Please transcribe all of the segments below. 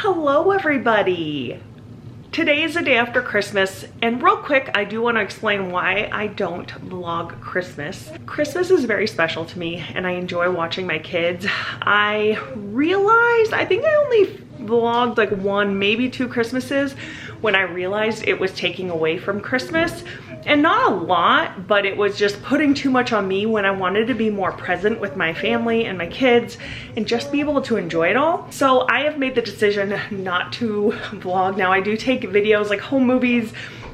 Hello everybody! Today is the day after Christmas, and real quick I do want to explain why I don't vlog Christmas. Christmas is very special to me and I enjoy watching my kids. I realized I think I only vlogged like one, maybe two Christmases when I realized it was taking away from Christmas. And not a lot, but it was just putting too much on me when I wanted to be more present with my family and my kids and just be able to enjoy it all. So I have made the decision not to vlog. Now I do take videos like home movies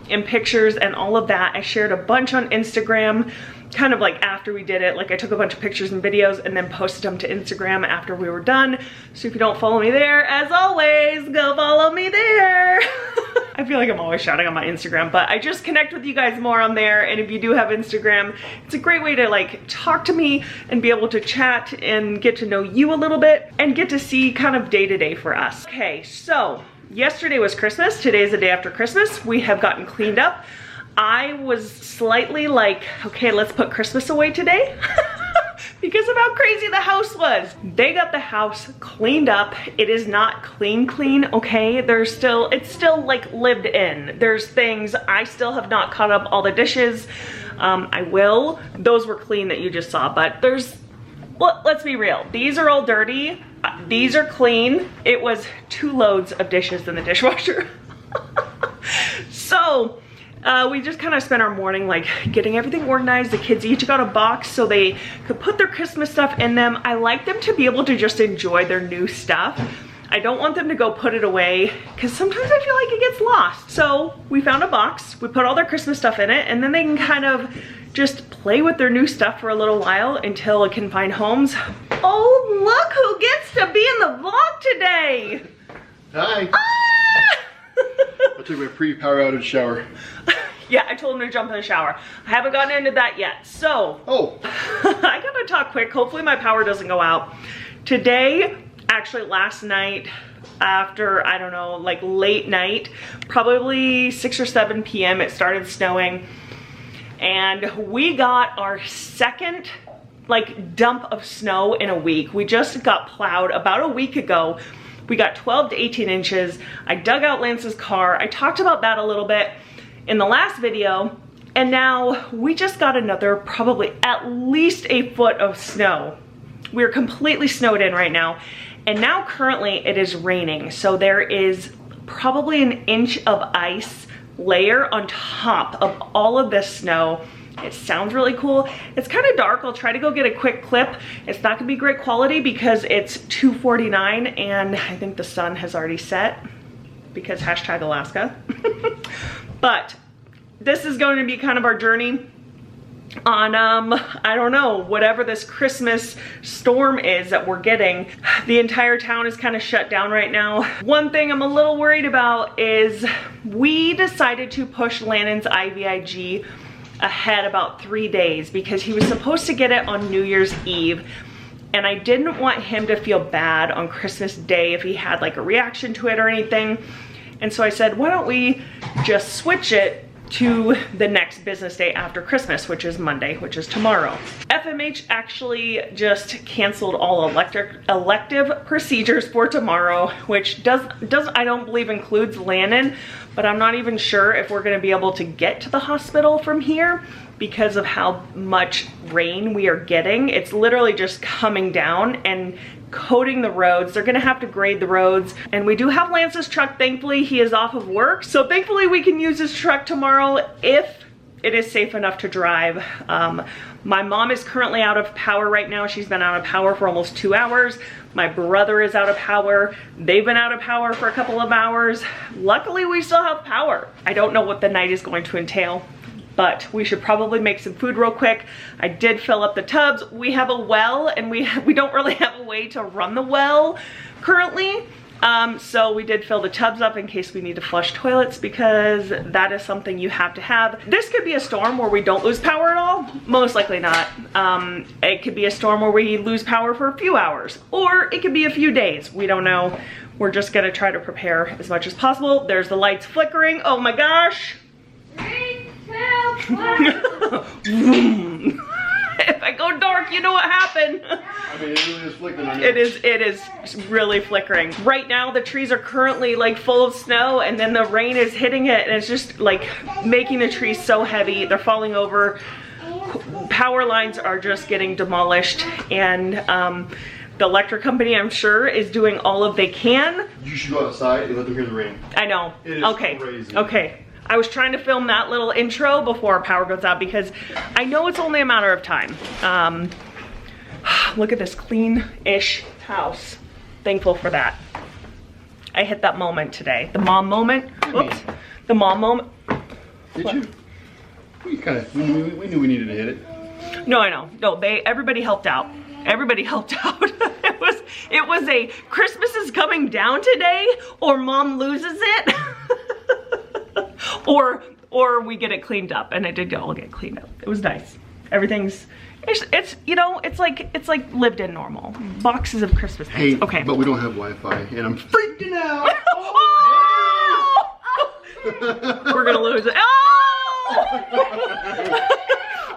and pictures and all of that. I shared a bunch on Instagram kind of like after we did it. Like I took a bunch of pictures and videos and then posted them to Instagram after we were done. So if you don't follow me there, as always, go follow me there. I feel like I'm always shouting on my Instagram, but I just connect with you guys more on there. And if you do have Instagram, it's a great way to like talk to me and be able to chat and get to know you a little bit and get to see kind of day to day for us. Okay, so yesterday was Christmas. Today is the day after Christmas. We have gotten cleaned up. I was slightly like, okay, let's put Christmas away today. Because of how crazy the house was. They got the house cleaned up. It is not clean, okay? It's still like lived in. There's things, I still have not caught up all the dishes. I will. Those were clean that you just saw, but well, let's be real. These are all dirty. These are clean. It was 2 loads of dishes in the dishwasher. So, we just kind of spent our morning like getting everything organized. The kids each got a box so they could put their Christmas stuff in them. I like them to be able to just enjoy their new stuff. I don't want them to go put it away because sometimes I feel like it gets lost. So we found a box, we put all their Christmas stuff in it, and then they can kind of just play with their new stuff for a little while until it can find homes. Oh, look who gets to be in the vlog today. Hi. Ah! I took my pre-power outage shower. Yeah, I told him to jump in the shower. I haven't gotten into that yet. So, I gotta talk quick. Hopefully my power doesn't go out. Today, actually last night, after, I don't know, like late night, probably 6 or 7 p.m., it started snowing. And we got our second like dump of snow in a week. We just got plowed about a week ago. We got 12 to 18 inches. I dug out Lance's car. I talked about that a little bit in the last video. And now we just got another probably at least a foot of snow. We're completely snowed in right now. And now currently it is raining. So there is probably an inch of ice layer on top of all of this snow. It sounds really cool. It's kind of dark. I'll try to go get a quick clip. It's not gonna be great quality because it's 2:49 and I think the sun has already set because hashtag Alaska. But this is going to be kind of our journey on, I don't know, whatever this Christmas storm is that we're getting. The entire town is kind of shut down right now. One thing I'm a little worried about is we decided to push Lannon's IVIG ahead about 3 days because he was supposed to get it on New Year's Eve, and I didn't want him to feel bad on Christmas Day if he had like a reaction to it or anything. And so I said, why don't we just switch it to the next business day after Christmas, which is Monday, which is tomorrow. FMH actually just canceled all elective procedures for tomorrow, which I don't believe includes Lannon, but I'm not even sure if we're gonna be able to get to the hospital from here because of how much rain we are getting. It's literally just coming down and coating the roads. They're gonna have to grade the roads. And we do have Lance's truck. Thankfully, he is off of work. So thankfully we can use his truck tomorrow if it is safe enough to drive. My mom is currently out of power right now. She's been out of power for almost 2 hours. My brother is out of power. They've been out of power for a couple of hours. Luckily, we still have power. I don't know what the night is going to entail, but we should probably make some food real quick. I did fill up the tubs. We have a well and we don't really have a way to run the well currently. So we did fill the tubs up in case we need to flush toilets because that is something you have to have. This could be a storm where we don't lose power at all. Most likely not. It could be a storm where we lose power for a few hours, or it could be a few days. We don't know. We're just gonna try to prepare as much as possible. There's the lights flickering. Oh my gosh. 3, 2, 1. If I go dark, you know what happened. I mean, it really is flickering on you. It is really flickering. Right now, the trees are currently like full of snow, and then the rain is hitting it, and it's just like making the trees so heavy. They're falling over. Power lines are just getting demolished, and the electric company, I'm sure, is doing all of they can. You should go outside and let them hear the rain. I know. It is crazy. Okay. I was trying to film that little intro before our power goes out because I know it's only a matter of time. Look at this clean-ish house. Thankful for that. I hit that moment today. The mom moment. Whoops. The mom moment. Did you? We knew we needed to hit it. No, I know. No, everybody helped out. Everybody helped out. It was a Christmas is coming down today, or mom loses it. or we get it cleaned up, and it did all get cleaned up. It was nice. Everything's it's you know, it's like lived in normal. Boxes of Christmas things. Hey, okay. But we don't have Wi-Fi, and I'm freaking out. We're gonna lose it.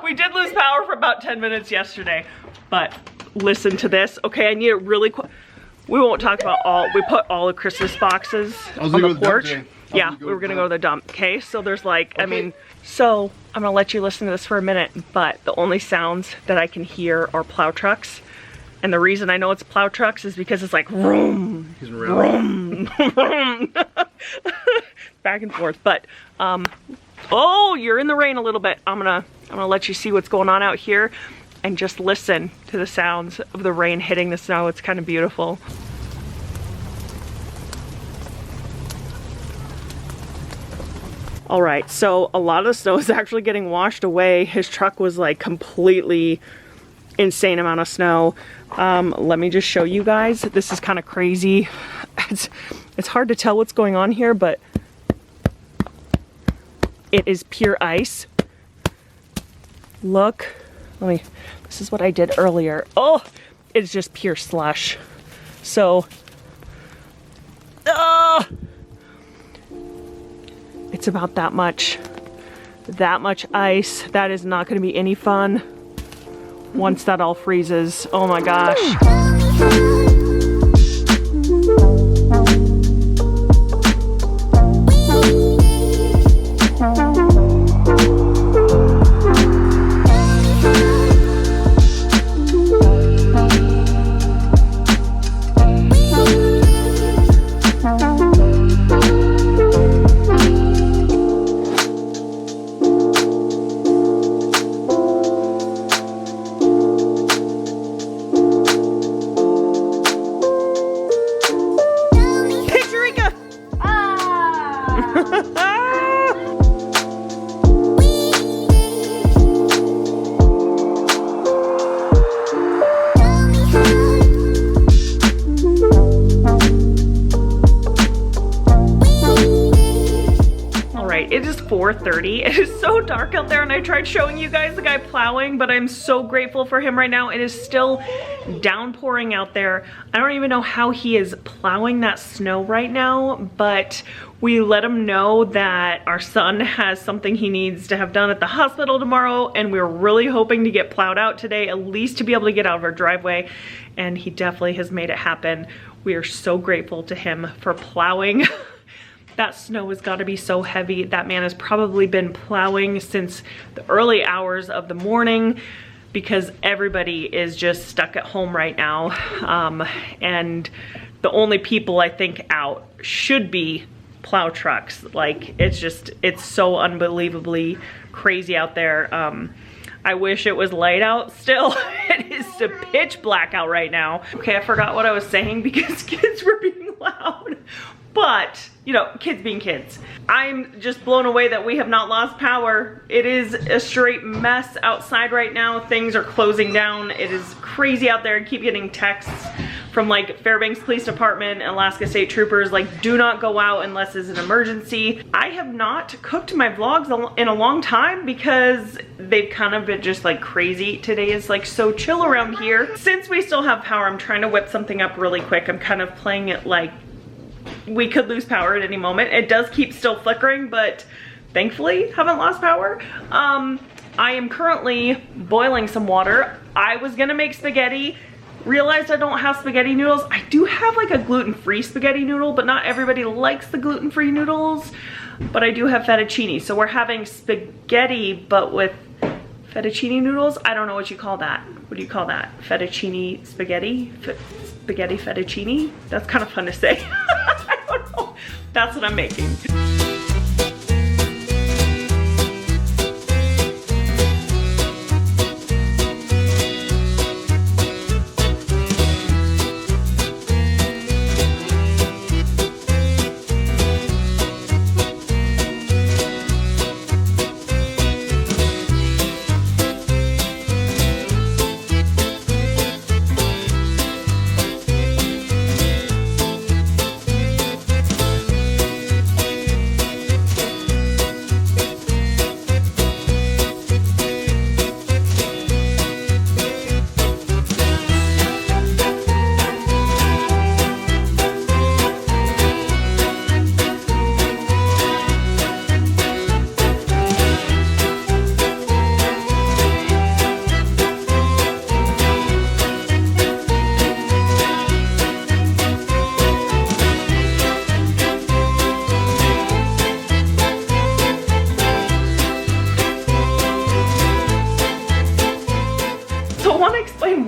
We did lose power for about 10 minutes yesterday, but listen to this. Okay, I need it really quick. We won't talk about we put all the Christmas boxes on the porch. Yeah, we were gonna go to the dump. Okay, so there's like, okay. I mean, so I'm gonna let you listen to this for a minute, but the only sounds that I can hear are plow trucks. And the reason I know it's plow trucks is because it's like vroom, vroom, vroom, back and forth. But oh, you're in the rain a little bit. I'm gonna let you see what's going on out here and just listen to the sounds of the rain hitting the snow. It's kind of beautiful. All right, so a lot of the snow is actually getting washed away. His truck was like completely insane amount of snow. Let me just show you guys. This is kind of crazy. It's hard to tell what's going on here, but it is pure ice. Look, this is what I did earlier. Oh, it's just pure slush. So, it's about that much ice. That is not going to be any fun once that all freezes. Oh my gosh. It is 4:30. It is so dark out there, and I tried showing you guys the guy plowing, but I'm so grateful for him right now. It is still downpouring out there. I don't even know how he is plowing that snow right now, but we let him know that our son has something he needs to have done at the hospital tomorrow, and we're really hoping to get plowed out today, at least to be able to get out of our driveway, and he definitely has made it happen. We are so grateful to him for plowing. That snow has got to be so heavy. That man has probably been plowing since the early hours of the morning because everybody is just stuck at home right now. And the only people I think out should be plow trucks. Like, it's so unbelievably crazy out there. I wish it was light out still. It is a pitch black out right now. Okay, I forgot what I was saying because kids were being loud. But, you know, kids being kids. I'm just blown away that we have not lost power. It is a straight mess outside right now. Things are closing down. It is crazy out there. I keep getting texts from like Fairbanks Police Department, Alaska State Troopers, like, do not go out unless it's an emergency. I have not cooked my vlogs in a long time because they've kind of been just like crazy. Today is like so chill around here. Since we still have power, I'm trying to whip something up really quick. I'm kind of playing it like we could lose power at any moment. It does keep still flickering, but thankfully haven't lost power. I am currently boiling some water. I was gonna make spaghetti, realized I don't have spaghetti noodles. I do have like a gluten-free spaghetti noodle, but not everybody likes the gluten-free noodles. But I do have fettuccine, so we're having spaghetti, but with fettuccine noodles. I don't know what you call that. What do you call that? Fettuccine spaghetti? Spaghetti fettuccine? That's kind of fun to say. I don't know. That's what I'm making.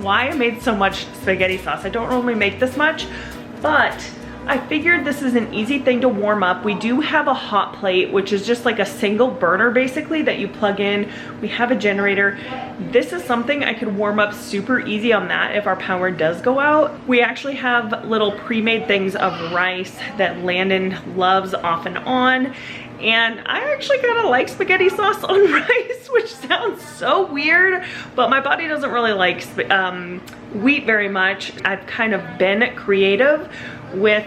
Why I made so much spaghetti sauce. I don't normally make this much, but I figured this is an easy thing to warm up. We do have a hot plate, which is just like a single burner basically that you plug in. We have a generator. This is something I could warm up super easy on that if our power does go out. We actually have little pre-made things of rice that Landon loves off and on. And I actually kind of like spaghetti sauce on rice, which sounds so weird, but my body doesn't really like wheat very much. I've kind of been creative with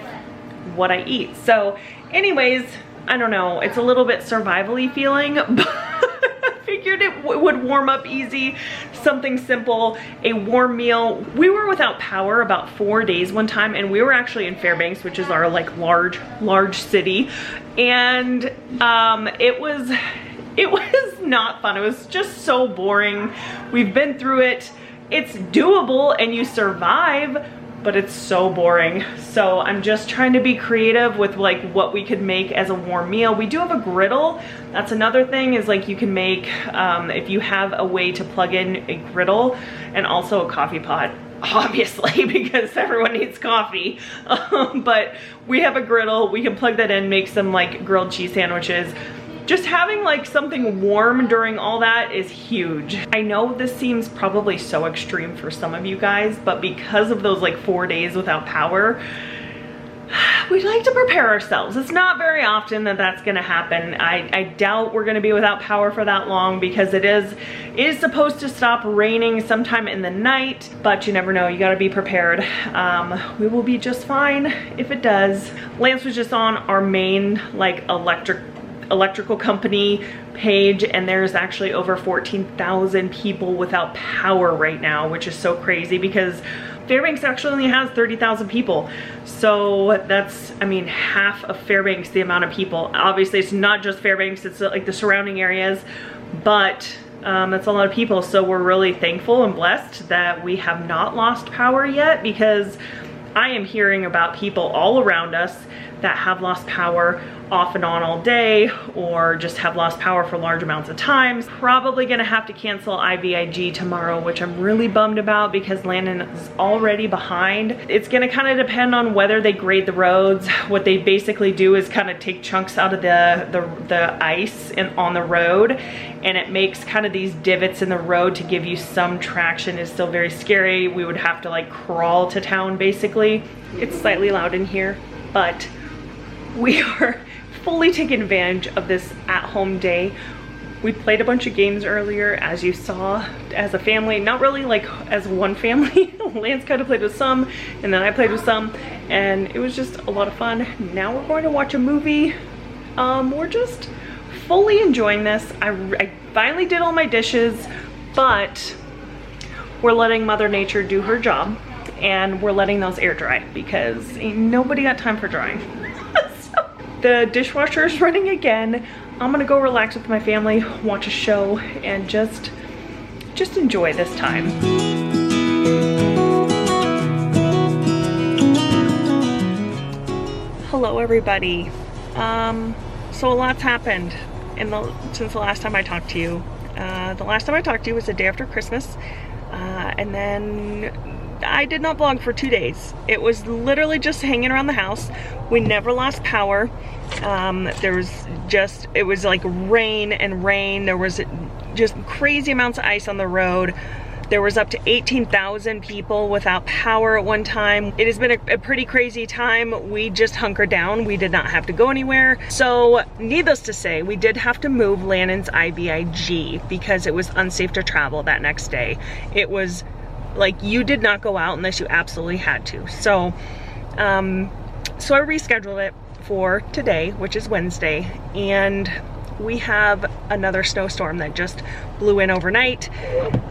what I eat. So anyways, I don't know, it's a little bit survival-y feeling, but I figured it would warm up easy, something simple, a warm meal. We were without power about 4 days one time, and we were actually in Fairbanks, which is our like large city, and it was not fun. It was just so boring. We've been through it. It's doable and you survive, but it's so boring. So I'm just trying to be creative with like what we could make as a warm meal. We do have a griddle. That's another thing, is like you can make, if you have a way to plug in a griddle and also a coffee pot, obviously, because everyone needs coffee. But we have a griddle, we can plug that in, make some like grilled cheese sandwiches. Just having like something warm during all that is huge. I know this seems probably so extreme for some of you guys, but because of those like 4 days without power, we like to prepare ourselves. It's not very often that that's gonna happen. I doubt we're gonna be without power for that long, because it is supposed to stop raining sometime in the night, but you never know, you gotta be prepared. We will be just fine if it does. Lance was just on our main like electrical company page, and there's actually over 14,000 people without power right now, which is so crazy because Fairbanks actually only has 30,000 people. So that's, I mean, half of Fairbanks, the amount of people. Obviously it's not just Fairbanks, it's like the surrounding areas, but that's a lot of people. So we're really thankful and blessed that we have not lost power yet, because I am hearing about people all around us that have lost power off and on all day, or just have lost power for large amounts of times. Probably gonna have to cancel IVIG tomorrow, which I'm really bummed about because Landon is already behind. It's gonna kind of depend on whether they grade the roads. What they basically do is kind of take chunks out of the ice on the road, and it makes kind of these divots in the road to give you some traction. It's still very scary. We would have to like crawl to town basically. It's slightly loud in here, but we are fully taking advantage of this at-home day. We played a bunch of games earlier, as you saw, as a family. Not really like as one family. Lance kind of played with some, and then I played with some, and it was just a lot of fun. Now we're going to watch a movie. We're just fully enjoying this. I finally did all my dishes, but we're letting Mother Nature do her job, and we're letting those air dry because ain't nobody got time for drying. The dishwasher is running again. I'm gonna go relax with my family, watch a show, and just enjoy this time. Hello everybody. So a lot's happened since the last time I talked to you. The last time I talked to you was the day after Christmas, and then I did not vlog for 2 days. It was literally just hanging around the house. We never lost power. It was like rain and rain. There was just crazy amounts of ice on the road. There was up to 18,000 people without power at one time. It has been a pretty crazy time. We just hunkered down. We did not have to go anywhere. So needless to say, we did have to move Lannon's IVIG because it was unsafe to travel that next day. It was like you did not go out unless you absolutely had to. So, so I rescheduled it for today, which is Wednesday, and we have another snowstorm that just blew in overnight.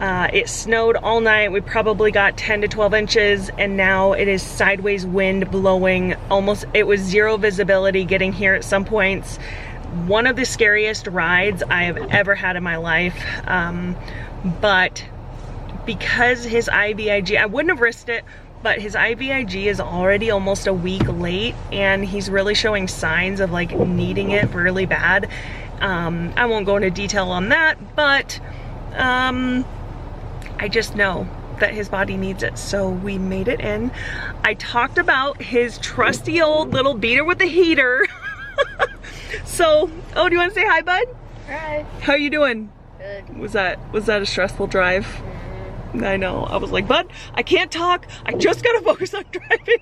It snowed all night. We probably got 10 to 12 inches, and now it is sideways wind blowing almost. It was zero visibility getting here at some points. One of the scariest rides I have ever had in my life. But because his IVIG, I wouldn't have risked it, but his IVIG is already almost a week late, and he's really showing signs of like needing it really bad. I won't go into detail on that, but I just know that his body needs it, so we made it in. I talked about his trusty old little beater with the heater. So, oh, do you want to say hi, bud? Hi. How are you doing? Good. Was that a stressful drive? I know. I was like, bud, I can't talk. I just gotta focus on driving.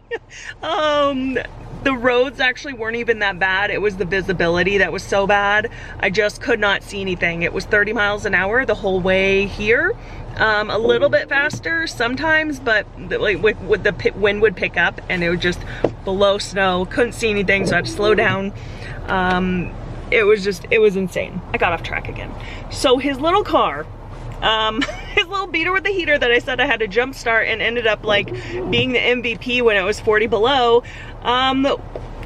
The roads actually weren't even that bad. It was the visibility that was so bad. I just could not see anything. It was 30 miles an hour the whole way here. A little bit faster sometimes, but like with the wind would pick up and it would just blow snow. Couldn't see anything, so I had to slow down. It was insane. I got off track again. So his little car, his little beater with the heater that I said I had to jump start and ended up like being the MVP when it was 40 below,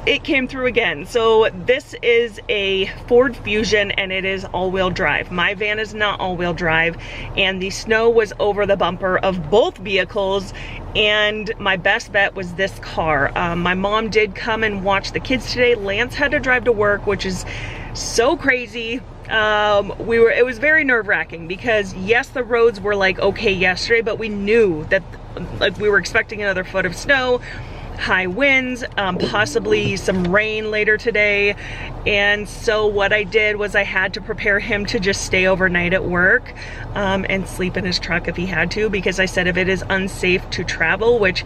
it came through again. So this is a Ford Fusion and it is all-wheel drive. My van is not all-wheel drive, and the snow was over the bumper of both vehicles, and my best bet was this car. My mom did come and watch the kids today. Lance had to drive to work, which is so crazy. It was very nerve-wracking because yes, the roads were like okay yesterday, but we knew that like we were expecting another foot of snow, high winds, possibly some rain later today. And so what I did was I had to prepare him to just stay overnight at work and sleep in his truck if he had to, because I said if it is unsafe to travel, which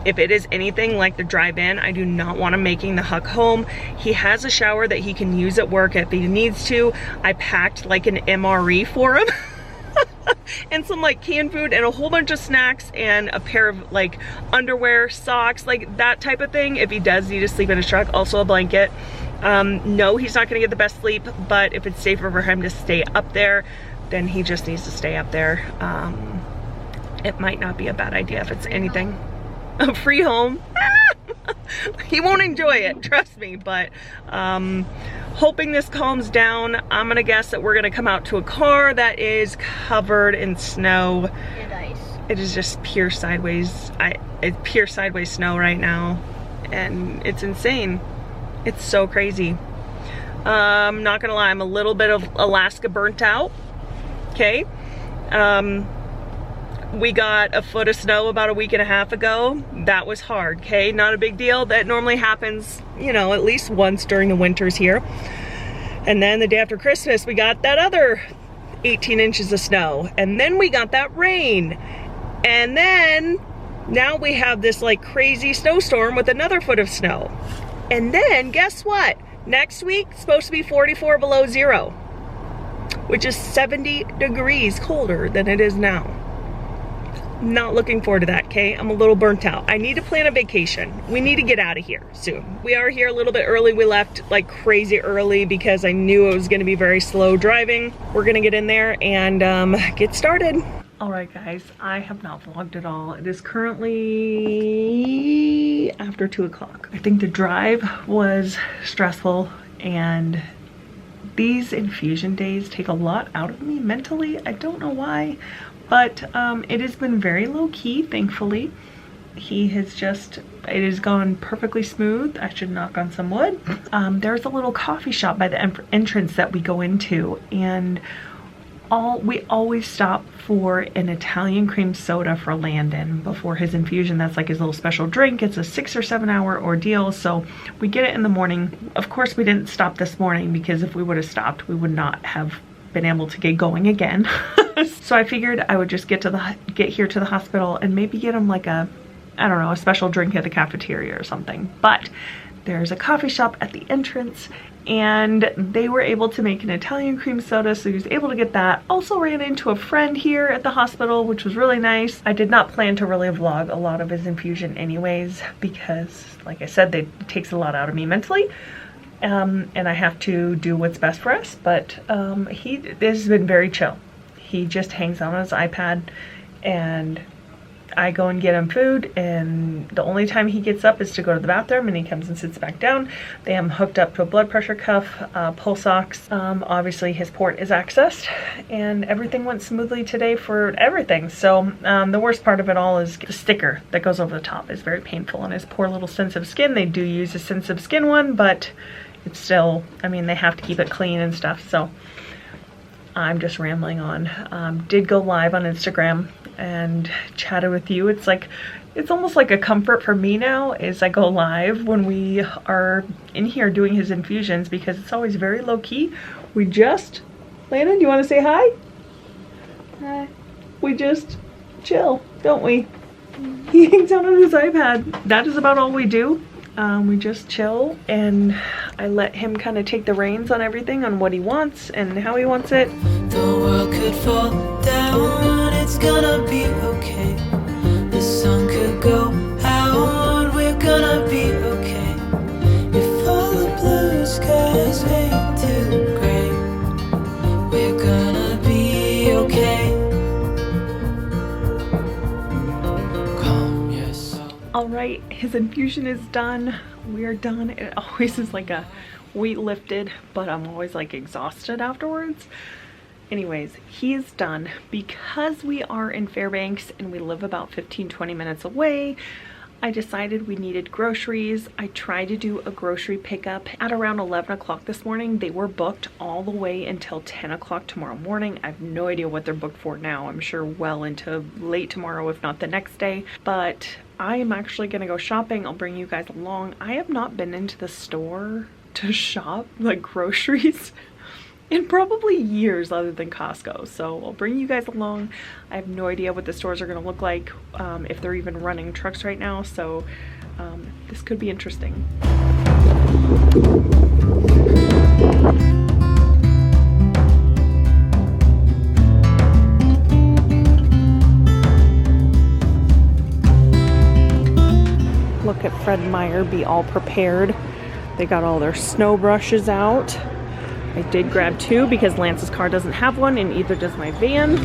if it is anything like the drive-in, I do not want him making the huck home. He has a shower that he can use at work if he needs to. I packed like an MRE for him. And some like canned food and a whole bunch of snacks and a pair of like underwear, socks, like that type of thing if he does need to sleep in his truck. Also a blanket. No, he's not gonna get the best sleep, but if it's safer for him to stay up there, then he just needs to stay up there. It might not be a bad idea if it's anything. A free home. He won't enjoy it, trust me, but hoping this calms down. I'm gonna guess that we're gonna come out to a car that is covered in snow And ice. It is just pure sideways. It's pure sideways snow right now, and it's insane. It's so crazy. I'm not gonna lie, I'm a little bit of Alaska burnt out. Okay. We got a foot of snow about a week and a half ago. That was hard, okay? Not a big deal. That normally happens, you know, at least once during the winters here. And then the day after Christmas, we got that other 18 inches of snow. And then we got that rain. And then now we have this like crazy snowstorm with another foot of snow. And then guess what? Next week, it's supposed to be 44 below zero, which is 70 degrees colder than it is now. Not looking forward to that, okay? I'm a little burnt out. I need to plan a vacation. We need to get out of here soon. We are here a little bit early. We left like crazy early because I knew it was gonna be very slow driving. We're gonna get in there and get started. All right, guys, I have not vlogged at all. It is currently after 2 o'clock. I think the drive was stressful and These infusion days take a lot out of me mentally. I don't know why, but it has been very low-key, thankfully. It has gone perfectly smooth. I should knock on some wood. There's a little coffee shop by the entrance that we go into, and we always stop for an Italian cream soda for Landon before his infusion. That's like his little special drink. It's a 6 or 7 hour ordeal, so we get it in the morning. Of course, we didn't stop this morning, because if we would have stopped, we would not have been able to get going again. So I figured I would just get here to the hospital and maybe get him like a, I don't know, a special drink at the cafeteria or something. But there's a coffee shop at the entrance, and they were able to make an Italian cream soda, so he was able to get that. Also ran into a friend here at the hospital, which was really nice. I did not plan to really vlog a lot of his infusion anyways, because like I said, it takes a lot out of me mentally. And I have to do what's best for us, but this has been very chill. He just hangs out on his iPad, and I go and get him food, and the only time he gets up is to go to the bathroom, and he comes and sits back down. They have him hooked up to a blood pressure cuff, pulse ox. Obviously his port is accessed, and everything went smoothly today for everything. So the worst part of it all is the sticker that goes over the top is very painful on his poor little sensitive skin. They do use a sensitive skin one, but it's still, I mean, they have to keep it clean and stuff. So I'm just rambling on. Did go live on Instagram and chatted with you. It's almost like a comfort for me now as I go live when we are in here doing his infusions, because it's always very low-key. Landon, do you want to say hi? Hi. We just chill, don't we? He hangs out on his iPad. That is about all we do. We just chill, and I let him kind of take the reins on everything, on what he wants and how he wants it. The world could fall down, it's gonna be okay. The sun could go out, we're gonna be okay. If all the blue skies fade to gray, we're gonna be okay. Calm your soul. All right, his infusion is done. We are done. It always is like a weight lifted, but I'm always like exhausted afterwards. Anyways, he is done. Because we are in Fairbanks and we live about 15-20 minutes away, I decided we needed groceries. I tried to do a grocery pickup at around 11 o'clock this morning. They were booked all the way until 10 o'clock tomorrow morning. I have no idea what they're booked for now. I'm sure well into late tomorrow, if not the next day. But I am actually gonna go shopping. I'll bring you guys along. I have not been into the store to shop like groceries in probably years other than Costco, so I'll bring you guys along. I have no idea what the stores are going to look like, if they're even running trucks right now, so this could be interesting. Look at Fred Meyer be all prepared. They got all their snow brushes out. I did grab 2 because Lance's car doesn't have one, and either does my van.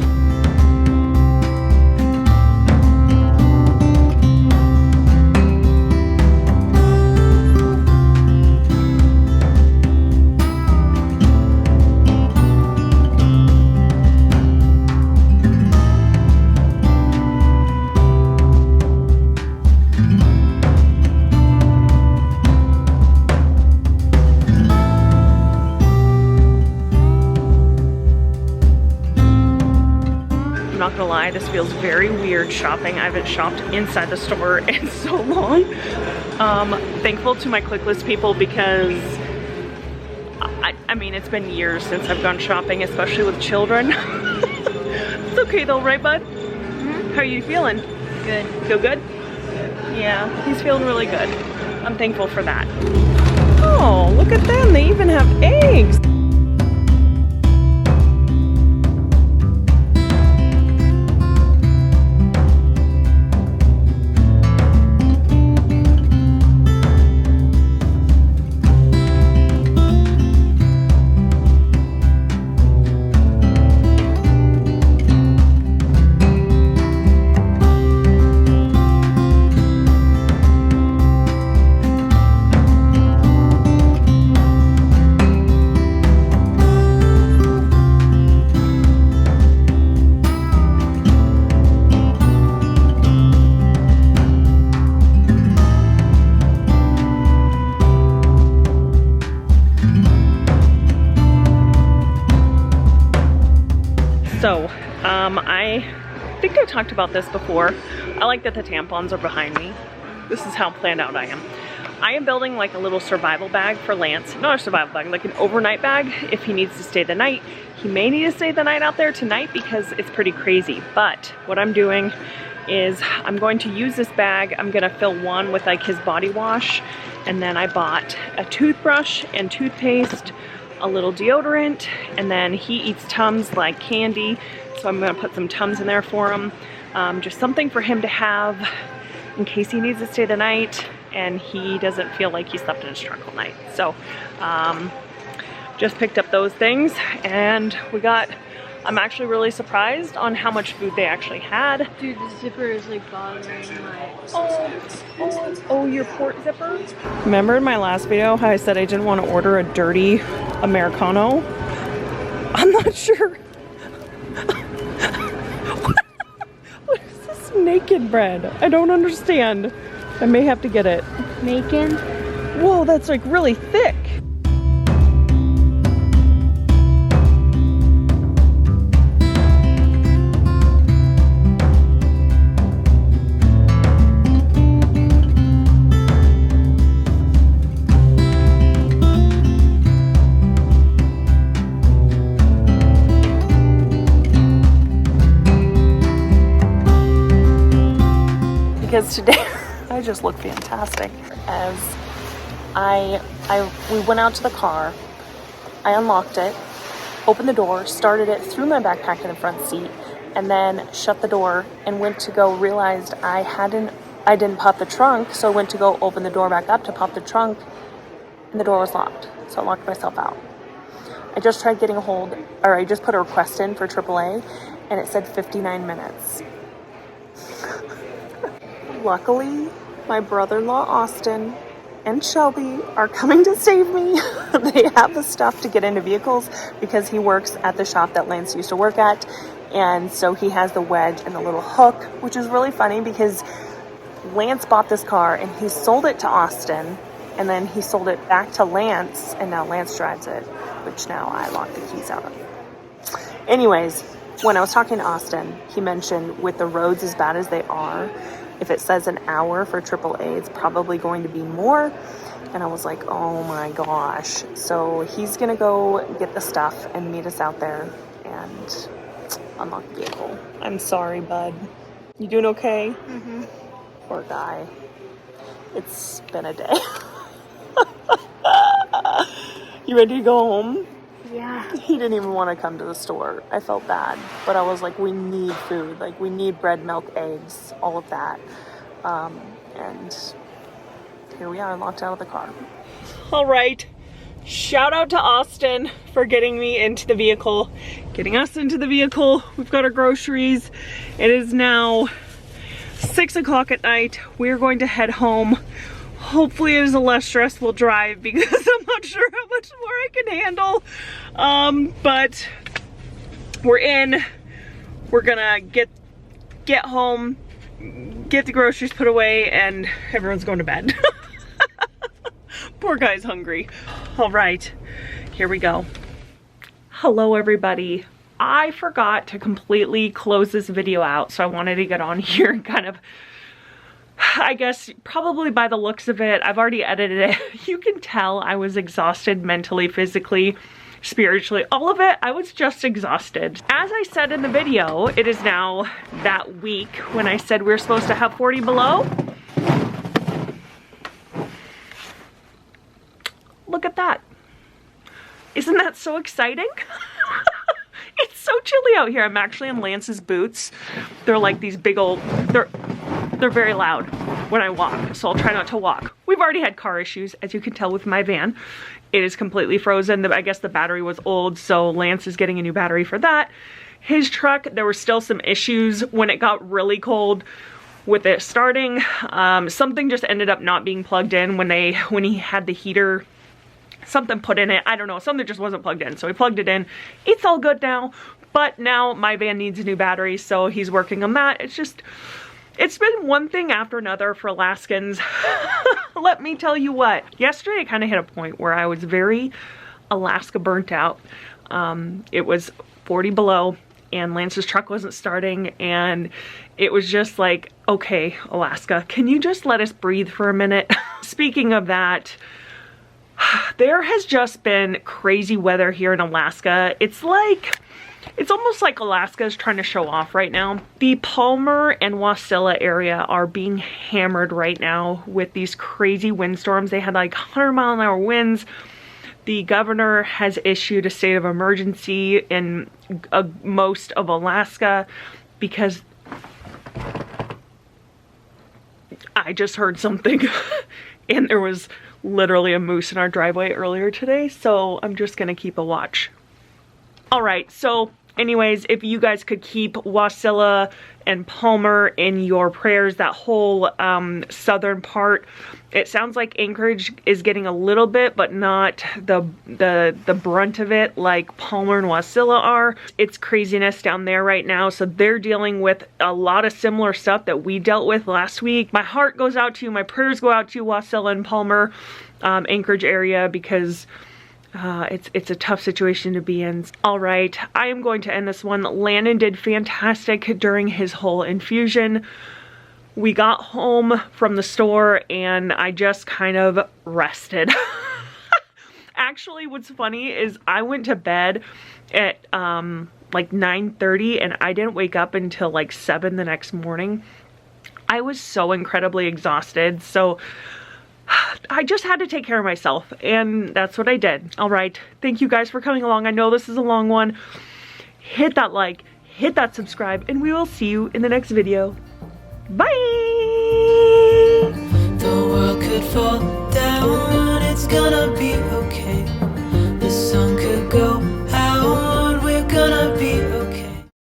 Not gonna lie, this feels very weird shopping. I haven't shopped inside the store in so long. Thankful to my ClickList people, because I mean, it's been years since I've gone shopping, especially with children. It's okay though, right bud? Mm-hmm. How are you feeling? Good. Feel good? Yeah, he's feeling really good. I'm thankful for that. Oh, look at them, they even have eggs. So, I think I've talked about this before. I like that the tampons are behind me. This is how planned out I am. I am building like a little survival bag for Lance. Not a survival bag, like an overnight bag if he needs to stay the night. He may need to stay the night out there tonight because it's pretty crazy. But what I'm doing is I'm going to use this bag. I'm gonna fill one with like his body wash, and then I bought a toothbrush and toothpaste, a little deodorant, and then he eats Tums like candy, so I'm gonna put some Tums in there for him. Just something for him to have in case he needs to stay the night and he doesn't feel like he slept in his truck all night. So just picked up those things, and I'm actually really surprised on how much food they actually had. Dude, the zipper is like bothering my... Oh, your port zipper? Remember in my last video how I said I didn't want to order a dirty Americano? I'm not sure. What is this naked bread? I don't understand. I may have to get it. Macon? Whoa, that's like really thick. Because today I just look fantastic. As we went out to the car, I unlocked it, opened the door, started it, threw my backpack in the front seat, and then shut the door and went to go, realized I didn't pop the trunk, so I went to go open the door back up to pop the trunk, and the door was locked, so I locked myself out. I just tried getting I just put a request in for AAA, and it said 59 minutes. Luckily, my brother-in-law Austin and Shelby are coming to save me. They have the stuff to get into vehicles because he works at the shop that Lance used to work at, and so he has the wedge and the little hook, which is really funny because Lance bought this car and he sold it to Austin, and then he sold it back to Lance, and now Lance drives it, which now I lock the keys out of. Anyways, when I was talking to Austin, he mentioned with the roads as bad as they are, if it says an hour for AAA, it's probably going to be more. And I was like, oh my gosh. So he's gonna go get the stuff and meet us out there and unlock the vehicle. I'm sorry, bud. You doing okay? Mm-hmm. Poor guy. It's been a day. You ready to go home? Yeah. He didn't even want to come to the store. I felt bad, but I was like, we need food. Like, we need bread, milk, eggs, all of that. And here we are, locked out of the car. All right. Shout out to Austin for getting me into the vehicle, getting us into the vehicle. We've got our groceries. It is now 6 o'clock at night. We're going to head home. Hopefully it is a less stressful drive because I'm not sure how much more I can handle. But we're in. We're gonna get home, get the groceries put away, and everyone's going to bed. Poor guy's hungry. All right, here we go. Hello everybody. I forgot to completely close this video out, so I wanted to get on here and kind of, I guess probably by the looks of it, I've already edited it. You can tell I was exhausted mentally, physically, spiritually, all of it. I was just exhausted. As I said in the video, it is now that week when I said we're supposed to have 40 below. Look at that. Isn't that so exciting? It's so chilly out here. I'm actually in Lance's boots. They're like these big old, they're very loud when I walk, so I'll try not to walk. We've already had car issues, as you can tell with my van. It is completely frozen. I guess the battery was old, so Lance is getting a new battery for that. His truck, there were still some issues when it got really cold with it starting. Something just ended up not being plugged in when he had the heater. Something put in it, I don't know, something just wasn't plugged in, so he plugged it in. It's all good now, but now my van needs a new battery, so he's working on that. It's been one thing after another for Alaskans. Let me tell you what. Yesterday I kind of hit a point where I was very Alaska burnt out. It was 40 below and Lance's truck wasn't starting, and it was just like, okay, Alaska, can you just let us breathe for a minute? Speaking of that, there has just been crazy weather here in Alaska. It's almost like Alaska is trying to show off right now. The Palmer and Wasilla area are being hammered right now with these crazy windstorms. They had like 100-mile-an-hour winds. The governor has issued a state of emergency in most of Alaska because I just heard something and there was literally a moose in our driveway earlier today, so I'm just gonna keep a watch. All right, so anyways, if you guys could keep Wasilla and Palmer in your prayers, that whole southern part. It sounds like Anchorage is getting a little bit, but not the brunt of it like Palmer and Wasilla are. It's craziness down there right now, so they're dealing with a lot of similar stuff that we dealt with last week. My heart goes out to you, my prayers go out to Wasilla and Palmer, Anchorage area, because it's a tough situation to be in. All right, I am going to end this one. Landon did fantastic during his whole infusion. We got home from the store and I just kind of rested. Actually, what's funny is I went to bed at like 9:30 and I didn't wake up until like 7 the next morning. I was so incredibly exhausted, so I just had to take care of myself, and that's what I did. All right, thank you guys for coming along. I know this is a long one. Hit that like, hit that subscribe, and we will see you in the next video. Bye! The world could fall down, it's gonna be okay.